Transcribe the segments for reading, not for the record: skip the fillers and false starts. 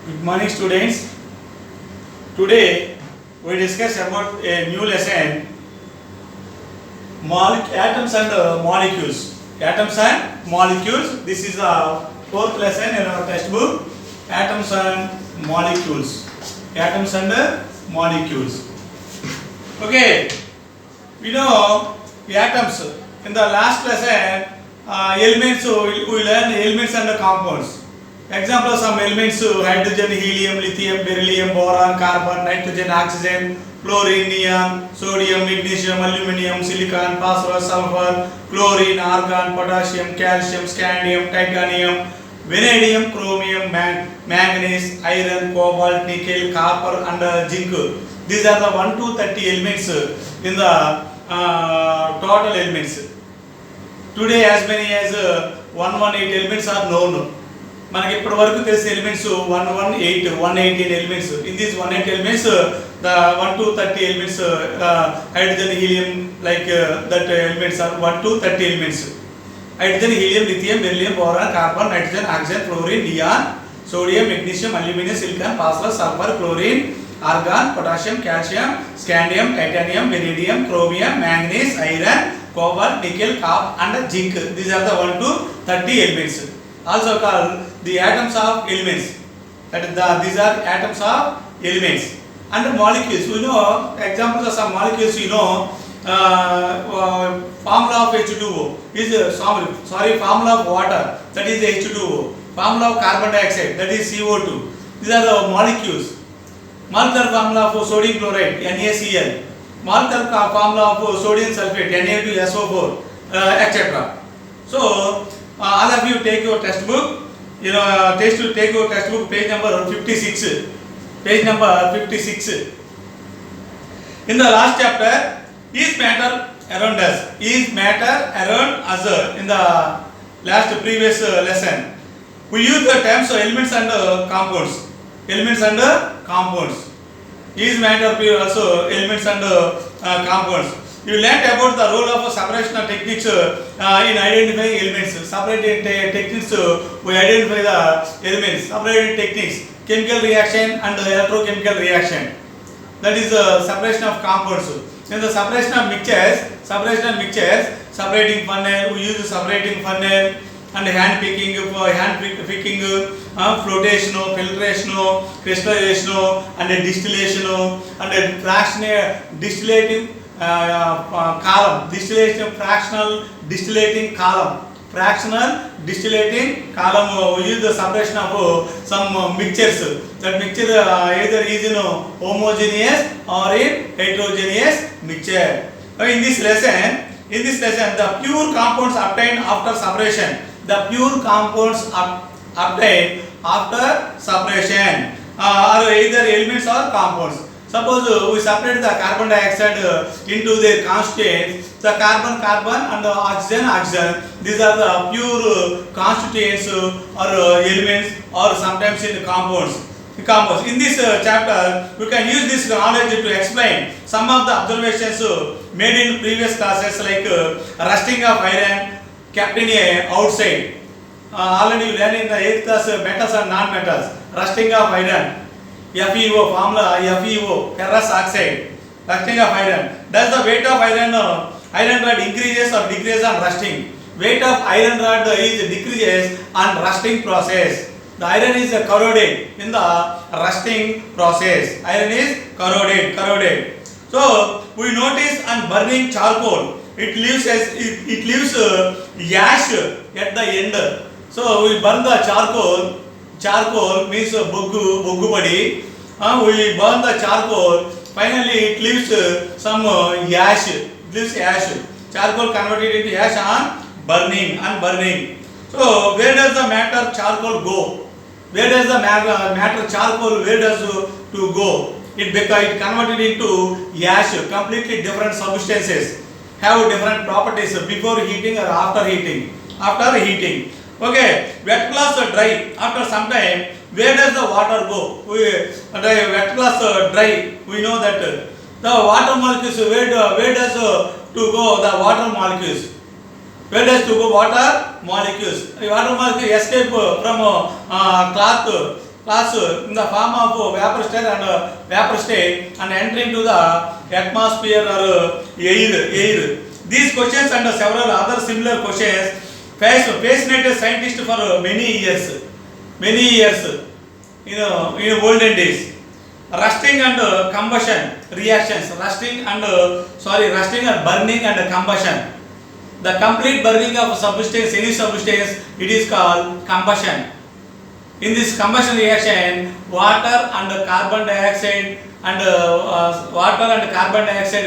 Good morning, students. Today we discuss about a new lesson, atoms and molecules. Atoms and molecules. This is the fourth lesson in our textbook. Atoms and molecules. Atoms and molecules. Okay, we know the atoms. In the last lesson, elements. We learned elements and the compounds. Example of some elements: hydrogen, helium, lithium, beryllium, boron, carbon, nitrogen, oxygen, chlorine, neon, sodium, magnesium, aluminum, silicon, phosphorus, sulfur, chlorine, argon, potassium, calcium, scandium, titanium, vanadium, chromium, manganese, iron, cobalt, nickel, copper, and zinc. These are the 1 to 30 elements in the total elements. Today, as many as 118 elements are known. మనకి ఇప్పటి వరకు తెలిసిన elements 118 elements. In these 118 elements the 1 to 30 elements hydrogen, helium, like that elements are 1 to 30 elements. Hydrogen, helium, lithium, beryllium, boron, carbon, nitrogen, oxygen, fluorine, neon, sodium, magnesium, aluminium, silicon, phosphorus, sulphur, chlorine, argon, potassium, calcium, scandium, titanium, vanadium, chromium, manganese, iron, cobalt, nickel, copper and zinc. These are the 1 to 30 elements. Also called the atoms of elements. These are atoms of elements. And molecules, we know examples of some molecules. Formula of H2O is formula of water, that is H2O. Formula of carbon dioxide, that is CO2. These are the molecules. Molecular formula of sodium chloride, NaCl. Molecular formula of sodium sulfate, Na2SO4, etc. So all of you take your textbook. Take your textbook, page number 56. Page number 56. In the last chapter, is matter around us? Is matter around us? In the last previous lesson, we use the terms of elements and compounds. Elements and compounds. Is matter also elements and compounds. You learnt about the role of separation techniques in identifying elements. Separating techniques, we identify the elements. Separating techniques, chemical reaction and electrochemical reaction. That is the separation of compounds. In the separation of mixtures, separating funnel, we use separating funnel and hand picking, flotation, filtration, crystallization, and distillation, and distillating column, distillation, fractional distillating column. We use the separation of some mixtures. That mixture either is in homogeneous or in heterogeneous mixture. In this lesson, the pure compounds obtained after separation. Are either elements or compounds. Suppose we separate the carbon dioxide into their constituents, the carbon and oxygen. These are the pure constituents or elements, or sometimes in compounds. In this chapter, we can use this knowledge to explain some of the observations made in previous classes, like rusting of iron kept in outside. Already you learned in the 8th class metals and non-metals. Rusting of iron. FeO, formula FeO, ferrous oxide, rusting of iron. Does the weight of iron rod increases or decreases on rusting? Weight of iron rod is decreases on rusting process. The iron is corroded in the rusting process. Iron is corroded. So we notice on burning charcoal, it leaves ash at the end. So we burn the charcoal means boggu body. We burn the charcoal. Finally, it leaves some ash. Charcoal converted into ash on burning. So where does the matter charcoal go? Where does the matter charcoal to go? It converted into ash. Completely different substances have different properties before heating or after heating. Okay, wet class dry. After some time, where does the water go? Wet class dry. We know that the water molecules, where does to go the water molecules? Where does to go water molecules? The water molecule escape from cloth class in the form of vapor state and entering to the atmosphere or air. These questions and several other similar questions fascinated scientists for many years. In olden days. Rusting and combustion reactions. Rusting and burning and combustion. The complete burning of substance, any substance, it is called combustion. In this combustion reaction, water and carbon dioxide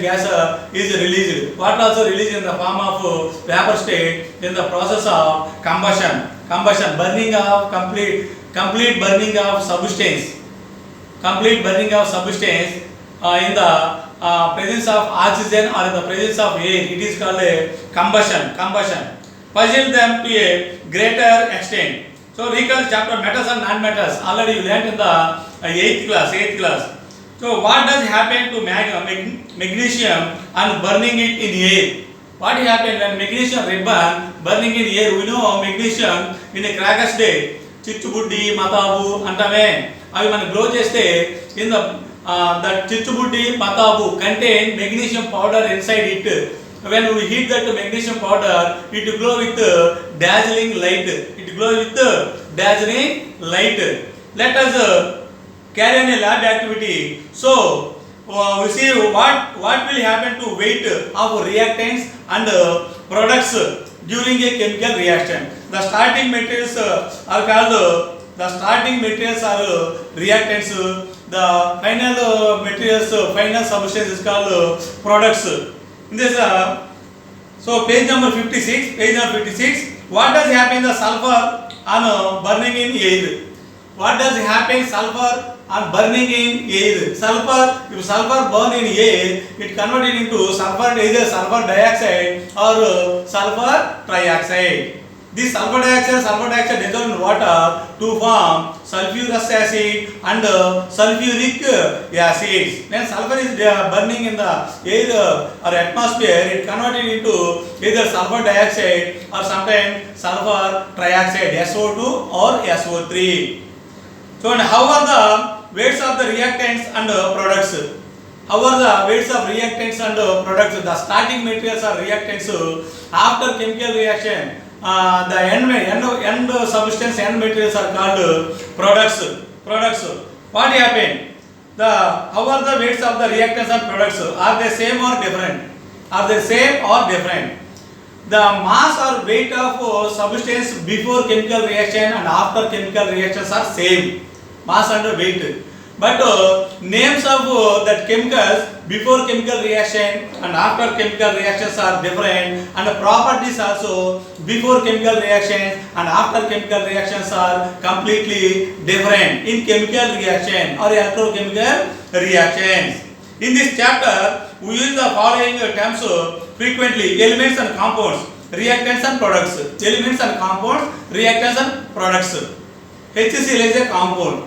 gas is released. Water also released in the form of vapor state in the process of combustion, burning of complete burning of substance, in the presence of oxygen or in the presence of air. It is called a combustion. Puzzle them to a greater extent. So recall chapter metals and non-metals. Already you learnt in the 8th class. So what does happen to magnesium and burning it in air? What happened when magnesium red burn burning in air? We know magnesium in a crackers day. Chichubuddi, matabu, antame. అవి మనం glow చేస్తే in the that chichubuddi, matabu contain magnesium powder inside it. When we heat that magnesium powder, it glow with dazzling light. Let us carry on a lab activity. So we see what will happen to weight of reactants and products during a chemical reaction. The starting materials are called reactants. The final substance is called products. In this, so page number 56. What does happen in the sulfur on burning in air? What does happen sulfur on burning in air? If sulfur burn in air, it converted into either sulfur dioxide or sulfur trioxide. This sulfur dioxide dissolved in water to form sulfurous acid and sulfuric acids. When sulfur is burning in the air or atmosphere, it converted into either sulfur dioxide or sometimes sulfur trioxide, SO2 or SO3. So, and how are the weights of the reactants and products? The starting materials are reactants. After chemical reaction, the end substance, end materials are called products. What happened? How are the weights of the reactants and products? Are they same or different? The mass or weight of substance before chemical reaction and after chemical reactions are same. Mass and weight. But names of that chemicals before chemical reaction and after chemical reactions are different, and the properties also before chemical reactions and after chemical reactions are completely different in chemical reaction or electrochemical reactions. In this chapter, we use the following terms frequently: elements and compounds, reactants and products. HCl is a compound.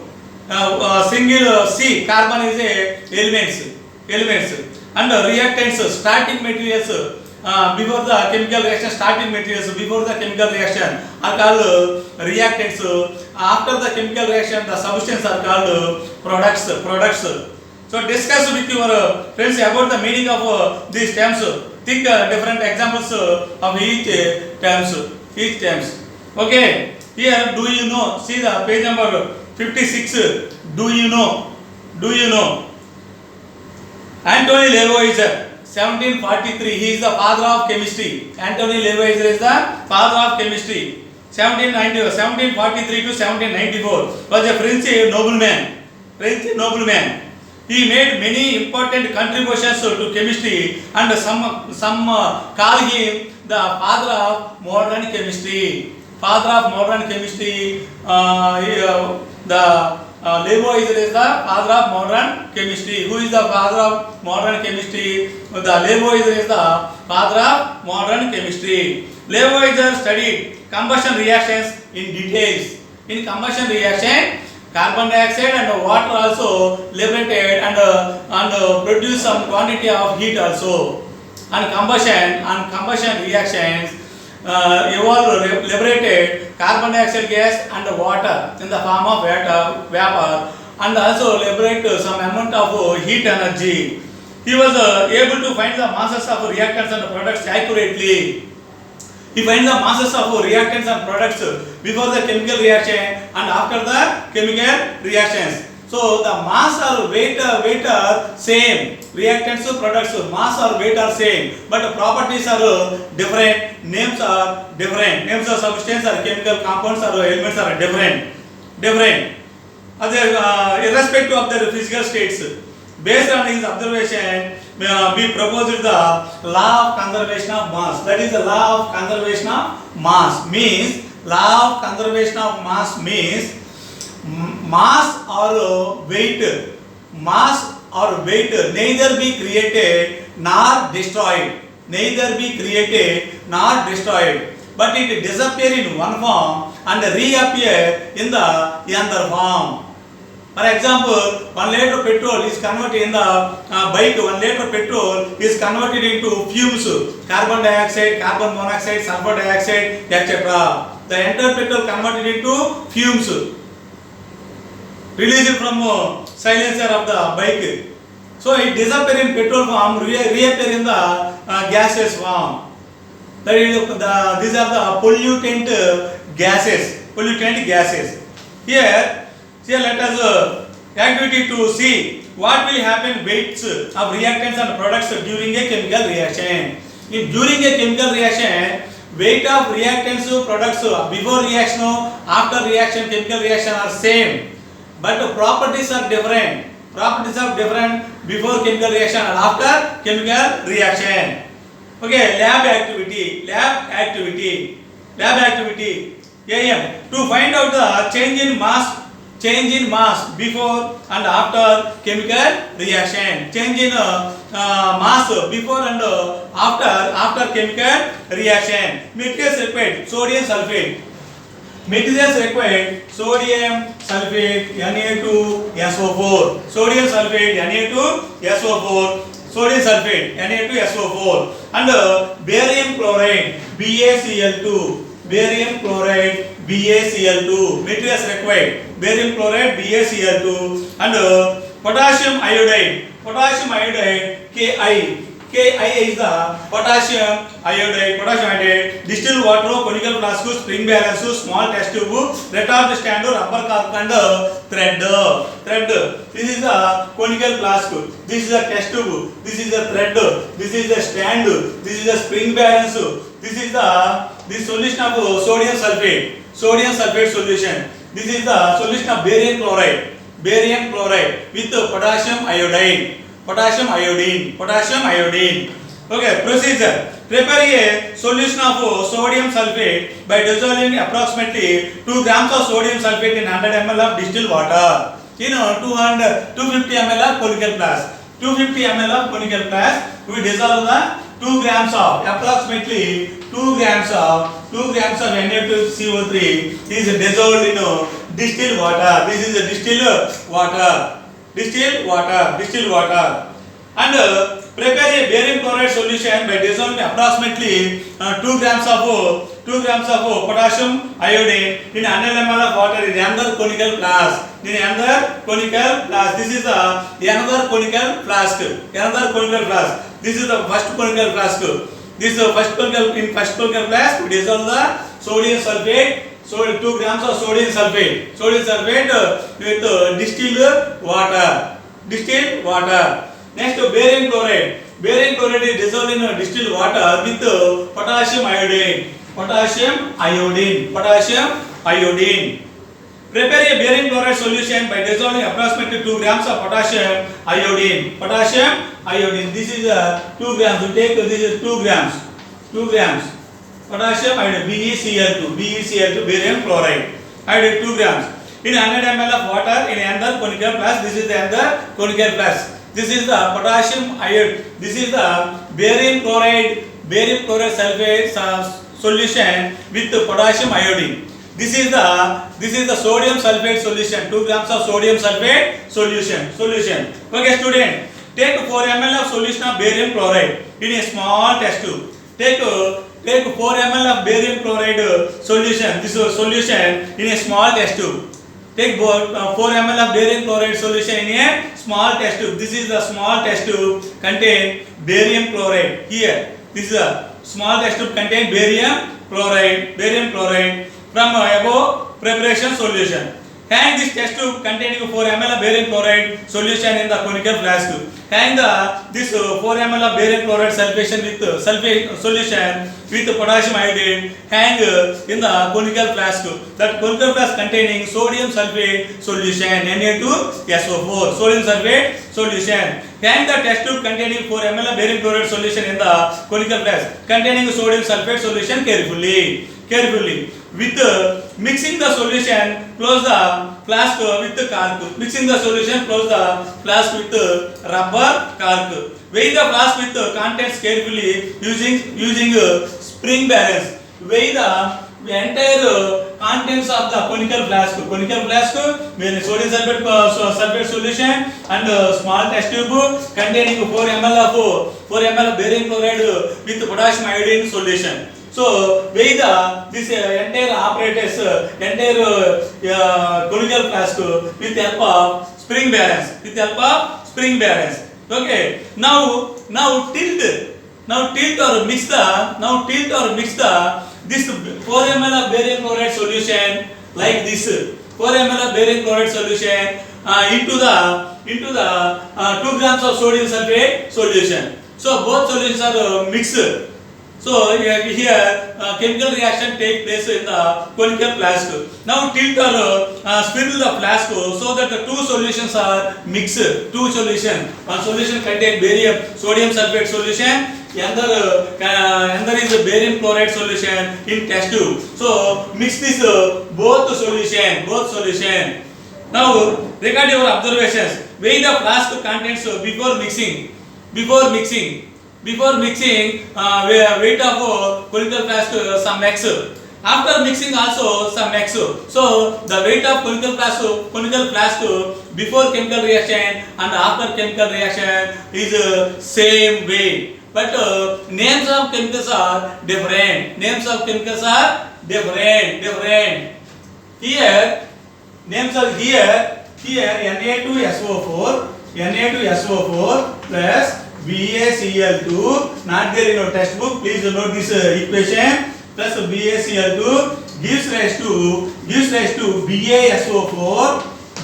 Single C, carbon is a elements, and reactants, starting materials before the chemical reaction, are called reactants. After the chemical reaction, the substances are called products. So discuss with your friends about the meaning of these terms. Think different examples of each terms. Okay, here do you know? See the page number 56. Do you know? Antony Lavoisier, 1743. He is the father of chemistry. Antony Lavoisier is the father of chemistry. 1743 to 1794 was a French nobleman. He made many important contributions to chemistry, and some call him the father of modern chemistry. Lavoisier is the father of modern chemistry. Who is the father of modern chemistry? The Lavoisier is the father of modern chemistry. Lavoisier studied combustion reactions in details. In combustion reaction, carbon dioxide and water also liberated and produce some quantity of heat also. And combustion reactions, liberated carbon dioxide gas and water in the form of vapor and also liberate some amount of heat energy. He was able to find the masses of reactants and products accurately. He finds the masses of reactants and products before the chemical reaction and after the chemical reactions. So the mass or weight are same. Reactants, products, mass or weight are same, but properties are different. Names are different. Names of substance or chemical compounds or elements are different. Irrespective of their physical states. Based on his observation, we proposed the law of conservation of mass. That is the law of conservation of mass. Means law of conservation of mass means mass or weight neither be created nor destroyed. Neither be created nor destroyed, but it disappear in one form and reappear in the other form. For example, 1 liter petrol is converted in the bike. 1 liter petrol is converted into fumes, carbon dioxide, carbon monoxide, sulfur dioxide, etc. The entire petrol converted into fumes, released from silencer of the bike. So it disappear in petrol form, reappear in the gaseous form. That is these are the pollutant gases. Here let us activity to see what will happen weights of reactants and products during a chemical reaction. If during a chemical reaction, weight of reactants products before reaction, after reaction, chemical reaction are same, but properties are different. Properties are different before chemical reaction and after chemical reaction. Okay, lab activity. AM to find out the change in mass before and after chemical reaction. Change in mass before and after chemical reaction. Materials required sodium sulfate. Materials required sodium sulfate Na2SO4. Sodium sulfate Na2SO4. Sodium sulfate Na2SO4 and barium chloride BaCl2. Barium chloride BaCl2. Materials required barium chloride BaCl2 and potassium iodide. Potassium iodide Ki. Ki is the potassium iodide. Distilled water, conical flask, spring balance, small test tube, retard stand, rubber cork and thread. This is the conical flask. This is the test tube. This is the thread. This is the stand. This is the spring balance. This solution of sodium sulfate solution. This is the solution of barium chloride with potassium iodine. Okay, procedure. Prepare a solution of sodium sulfate by dissolving approximately 2 grams of sodium sulfate in 100 ml of distilled water. 250 ml of conical flask. 250 ml of conical flask. We dissolve the 2 grams of approximately 2 grams of Na2CO3 is dissolved in distilled water. This is the distilled water. And prepare a barium chloride solution by dissolving approximately 2 grams of potassium iodine in 100 ml of water in another conical flask. This is another conical flask. This is the first conical flask. This is the first conical flask. We dissolve the sodium sulfate. 2 grams of sodium sulfate with distilled water. Next, barium chloride. Barium chloride is dissolved in distilled water with potassium iodine. Prepare a barium chloride solution by dissolving approximately 2 grams of potassium iodine. This is 2 grams. We take this is 2 grams. Potassium iodine BeCl2 barium chloride. Iodine 2 grams. In 100 ml of water in another conical flask. This is the other conical flask. This is the potassium iodide. This is the barium chloride sulfate solution with potassium iodine. This is the sodium sulfate solution. 2 grams of sodium sulfate solution. Okay, student. Take 4 ml of solution of barium chloride in a small test tube. Take take 4 ml of barium chloride solution. This solution in a small test tube. Take 4 ml of barium chloride solution in a small test tube. This is the small test tube contain barium chloride. Here, this is a small test tube contain barium chloride from above preparation solution. Hang this test tube containing 4 ml of barium chloride solution in the conical flask. Hang this 4 ml of barium chloride sulfate solution with potassium iodide. Hang in the conical flask. That conical flask containing sodium sulfate solution Na2SO4. Sodium sulfate solution. Hang the test tube containing 4 ml of barium chloride solution in the conical flask containing sodium sulfate solution carefully. With mixing the solution, close the flask with the cork. Mixing the solution, close the flask with rubber cork. Weigh the flask with the contents carefully using spring balance. Weigh the entire contents of the conical flask. Conical flask with sodium sulfate solution and small test tube containing 4 ml of barium chloride with potassium iodine solution. So weigh this entire apparatus, entire conical flask with help of spring balance. Okay. Now tilt or mix the this 4 ml of barium chloride solution like this. 4 ml of barium chloride solution into the 2 grams of sodium sulfate solution. So both solutions are mixed. So here chemical reaction take place in the conical flask. Now tilt or spin the flask so that the two solutions are mixed. Two solution. One solution contain barium sodium sulfate solution. Another is a barium chloride solution in test tube. So mix this both solution. Now record your observations. Weigh the flask contents before mixing. Before mixing, weight of conical flask some x. After mixing also some x. So the weight of conical flask before chemical reaction and after chemical reaction is same weight. But names of chemicals are different. Here names are here Na2SO4 plus BaCl2, not there in your textbook. Please note this equation. Plus BaCl2 gives rise to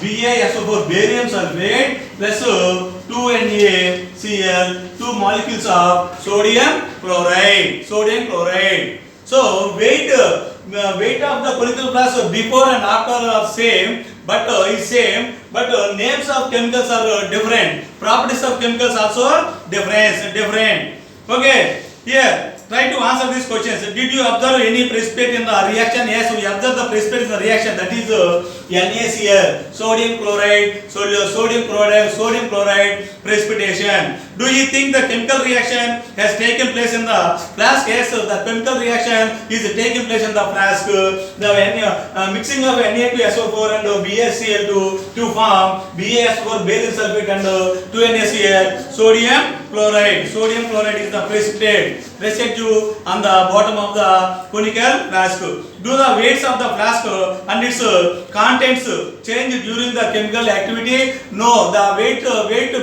BaSO4 barium sulfate plus 2NaCl, 2 molecules of sodium chloride. So weight of the conical flask before and after are same, but names of chemicals are different. Properties of chemicals also different. Okay, here try to answer these questions. Did you observe any precipitate in the reaction? Yes, we observe the precipitate in the reaction, that is NaCl, sodium chloride precipitation. Do you think the chemical reaction has taken place in the flask? Yes, the chemical reaction is taking place in the flask. The mixing of Na2SO4 and BaCl2 to form BaSO4 barium sulfate and 2NaCl sodium chloride. Sodium chloride is the precipitate residue on the bottom of the conical flask. Do the weights of the flask and its contents change during the chemical activity? No, the weight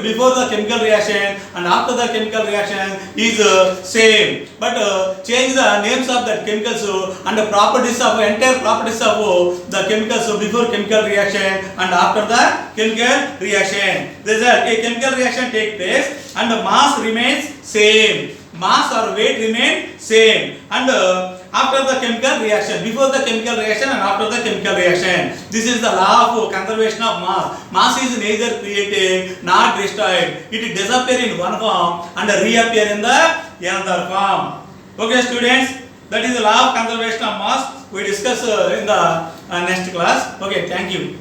before the chemical reaction and after the chemical reaction is same. But change the names of the chemicals and the entire properties of the chemicals before chemical reaction and after the chemical reaction. Result: a chemical reaction takes place and the mass remains same. Mass or weight remain same, and after the chemical reaction, before the chemical reaction and after the chemical reaction. This is the law of conservation of mass. Mass is neither created nor destroyed. It disappears in one form and reappear in the another form. Okay, students, that is the law of conservation of mass. We discuss in the next class. Okay, thank you.